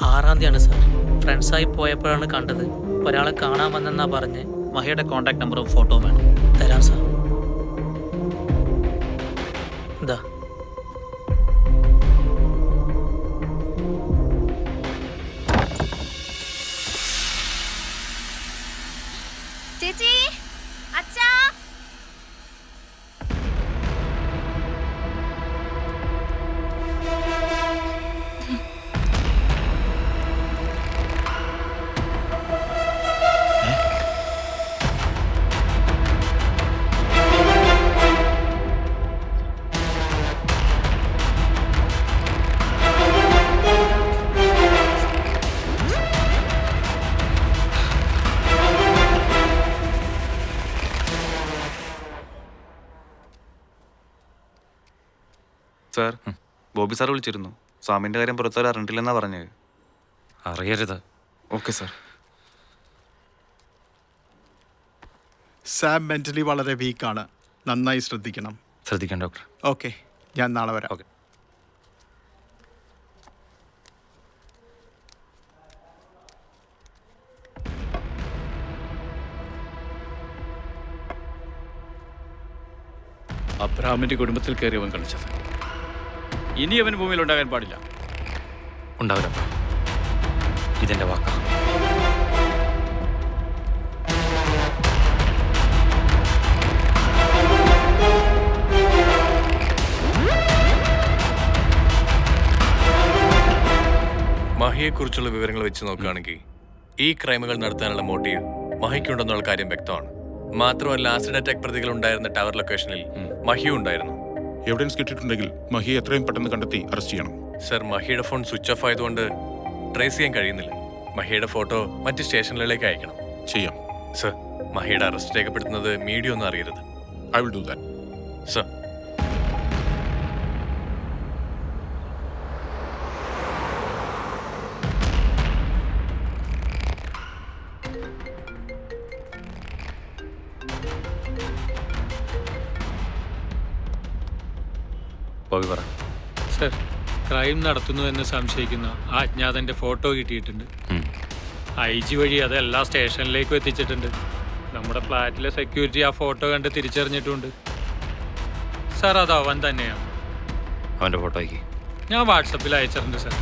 6-ാം തീയതിയാണ് സാർ. ഫ്രണ്ട്സായി പോയപ്പോഴാണ് കണ്ടത്. ഒരാളെ കാണാൻ വന്നെന്നാ പറഞ്ഞ്. മഹിയുടെ കോൺടാക്ട് നമ്പറും ഫോട്ടോവും വേണം. തരാം സാർ. എന്താ ചേച്ചി, അച്ഛാ. സാർ, ബോബി സാർ വിളിച്ചിരുന്നു. സ്വാമിൻ്റെ കാര്യം പുറത്തൊരു അറിഞ്ഞിട്ടില്ലെന്നാ പറഞ്ഞത്. അറിയരുത്. Okay sir. സാം മെന്റലി വളരെ വീക്കാണ്. നന്നായി ശ്രദ്ധിക്കണം. ശ്രദ്ധിക്കാം ഡോക്ടർ. ഓക്കെ, ഞാൻ നാളെ വരാം. ഓക്കെ. അബ്രഹാമിന്റെ കുടുംബത്തിൽ കയറിയവൻ കളിച്ചത്. ഇനി അവൻ ഭൂമിയിൽ ഉണ്ടാകാൻ പാടില്ല. ഉണ്ടാവില്ല. ഇതെന്റെ വാക്കാ. മഹിയെക്കുറിച്ചുള്ള വിവരങ്ങൾ വെച്ച് നോക്കുകയാണെങ്കിൽ ഈ ക്രൈമുകൾ നടത്താനുള്ള മോട്ടീവ് മഹിക്കുണ്ടെന്നുള്ള കാര്യം വ്യക്തമാണ്. മാത്രമല്ല, ആസിഡ് അറ്റാക്ക് പ്രതികൾ ഉണ്ടായിരുന്ന ടവർ ലൊക്കേഷനിൽ മഹിയും ഉണ്ടായിരുന്നു. എവിഡൻസ് കിട്ടിയിട്ടുണ്ടെങ്കിൽ മഹിയെ എത്രയും പെട്ടെന്ന് കണ്ടെത്തി അറസ്റ്റ് ചെയ്യണം. സർ, മഹിയുടെ ഫോൺ സ്വിച്ച് ഓഫ് ആയതുകൊണ്ട് ട്രേസ് ചെയ്യാൻ കഴിയുന്നില്ല. മഹിയുടെ ഫോട്ടോ മറ്റ് സ്റ്റേഷനുകളിലേക്ക് അയക്കണം. ചെയ്യാം. സർ, മഹിയുടെ അറസ്റ്റ് രേഖപ്പെടുത്തുന്നത് മീഡിയ ഒന്നും അറിയരുത്. I will do that. Sir. Bobby പറ. സർ, ക്രൈം നടത്തുന്നു എന്ന് സംശയിക്കുന്ന ആ അജ്ഞാതന്റെ ഫോട്ടോ കിട്ടിയിട്ടുണ്ട്. IG വഴി അത് എല്ലാ സ്റ്റേഷനിലേക്കും എത്തിച്ചിട്ടുണ്ട്. നമ്മുടെ ഫ്ലാറ്റിലെ സെക്യൂരിറ്റി ആ ഫോട്ടോ കണ്ട് തിരിച്ചറിഞ്ഞിട്ടുണ്ട്. സർ, അത് അവൻ തന്നെയാണ്. അവന്റെ ഫോട്ടോ അയക്കി. ഞാൻ വാട്സപ്പിൽ അയച്ചിട്ടുണ്ട് സർ.